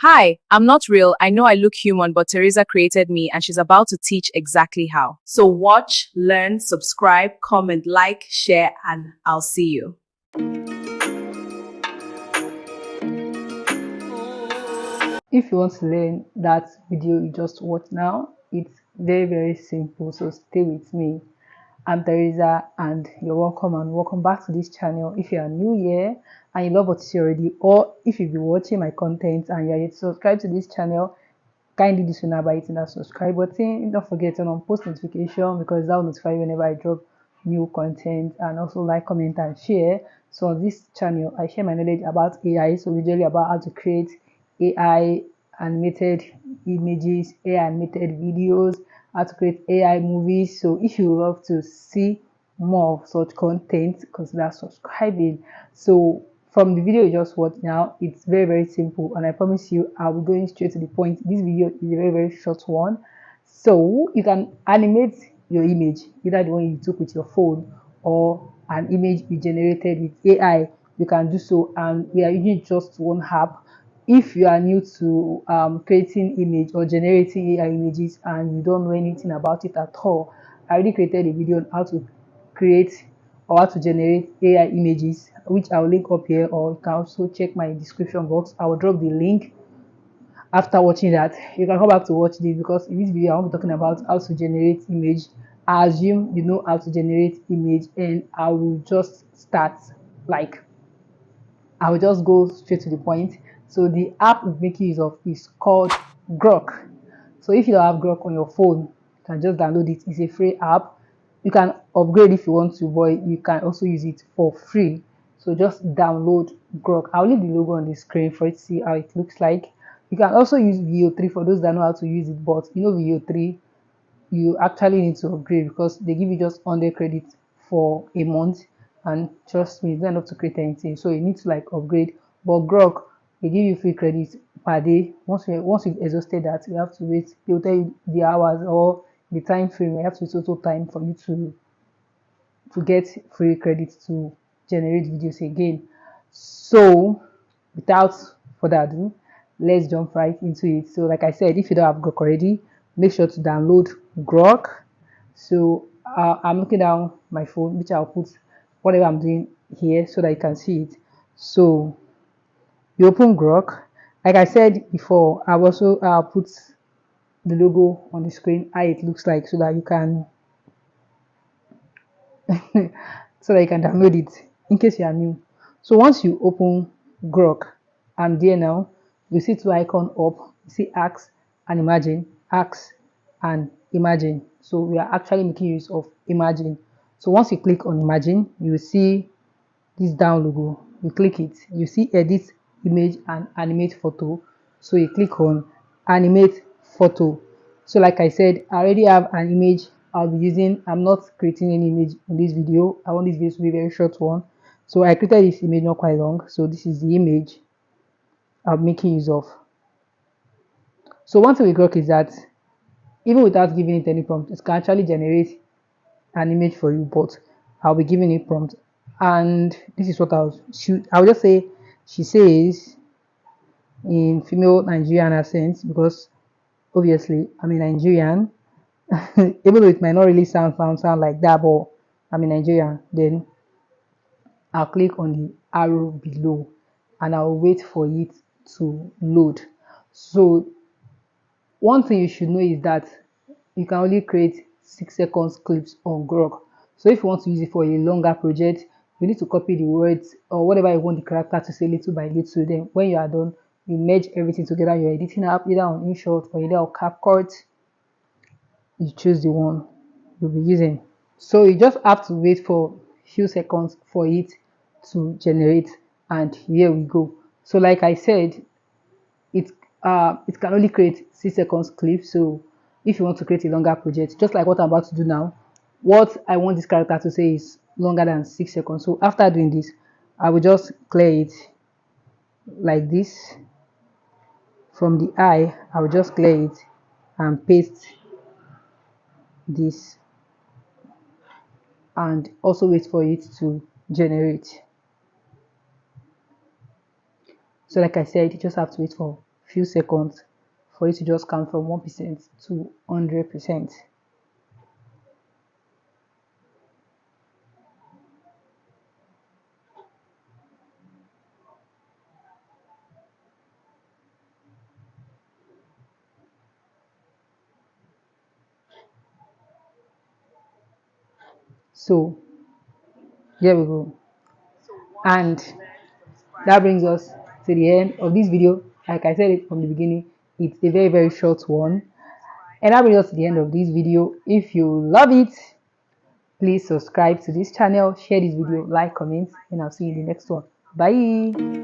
Hi, I'm not real. I know I look human, but Teresa created me and she's about to teach exactly how. So watch, learn, subscribe, comment, like, share, and I'll see you. If you want to learn that video you just watched now, it's very simple, so stay with me. I'm Teresa and you're welcome and welcome back to this channel. If you are new here and you love what you see already, or if you've been watching my content and you're yet to subscribe to this channel, kindly do so now by hitting that subscribe button. Don't forget to turn on post notification because that will notify you whenever I drop new content, and also like, comment and share. So on this channel I share my knowledge about AI, so usually about how to create AI animated images, AI animated videos, how to create AI movies. So if you love to see more of such content, consider subscribing. So from the video you just watched now, it's very simple, and I promise you I'll be going straight to the point. This video is a very short one. So you can animate your image, either the one you took with your phone or an image you generated with AI. You can do so, and we are using just one app. If you are new to creating image or generating AI images and you don't know anything about it at all, I already created a video on how to create or how to generate AI images, which I'll link up here, or you can also check my description box. I will drop the link. After watching that, you can come back to watch this, because in this video I will be talking about how to generate image. I assume you know how to generate image, and I will just start. Like, I will just go straight to the point. So the app we're making use of is called Grok. So if you don't have Grok on your phone, you can just download it. It's a free app. You can upgrade if you want to, but you can also use it for free. So just download Grok. I'll leave the logo on the screen for you to see how it looks like. You can also use Veo 3 for those that know how to use it, but you know Veo 3, you actually need to upgrade because they give you just 100 credits for a month, and trust me, it's not enough to create anything, so you need to like upgrade. But Grok, they give you free credits per day. Once you've exhausted that, you have to wait. They'll tell you the hours or the time frame. You have to wait total time for you to get free credits to generate videos again. So without further ado, let's jump right into it. So like I said, if you don't have Grok already, make sure to download Grok. So I'm looking down my phone, which I'll put whatever I'm doing here so that you can see it. So you open Grok. Like I said before, I've also put the logo on the screen, how it looks like, so that you can so that you can download it in case you are new. So once you open Grok, I'm there now. You see two icons up. You see ask and imagine, ask and imagine. So we are actually making use of imagine. So once you click on imagine, you will see this down logo. You click it, you see edit image and animate photo. So you click on animate photo. So like I said, I already have an image I'll be using. I'm not creating any image in this video. I want this video to be a very short one, so I created this image not quite long. So this is the image I'm making use of. So one thing with Grok is that even without giving it any prompt, it can actually generate an image for you, but I'll be giving it prompt. And this is what I'll shoot. I'll just say she says in female Nigerian accent, because obviously I'm a Nigerian. Even though it might not really sound like that, but I'm a Nigerian. Then I'll click on the arrow below and I'll wait for it to load. So one thing you should know is that you can only create 6 seconds clips on Grok. So if you want to use it for a longer project, you need to copy the words or whatever you want the character to say little by little. Then when you are done, you merge everything together. You're editing app either on InShot or either on CapCut. You choose the one you'll be using. So you just have to wait for a few seconds for it to generate, and here we go. So like I said, it can only create 6 seconds clip. So if you want to create a longer project, just like what I'm about to do now, what I want this character to say is longer than 6 seconds. So after doing this, I will just clear it like this. From the eye, I will just clear it and paste this, and also wait for it to generate. So like I said, you just have to wait for few seconds for it to just count from 1% to 100%. So there we go. And that brings us to the end of this video. Like I said it from the beginning, it's a very, very short one. And that brings us to the end of this video. If you love it, please subscribe to this channel, share this video, like, comment, and I'll see you in the next one. Bye.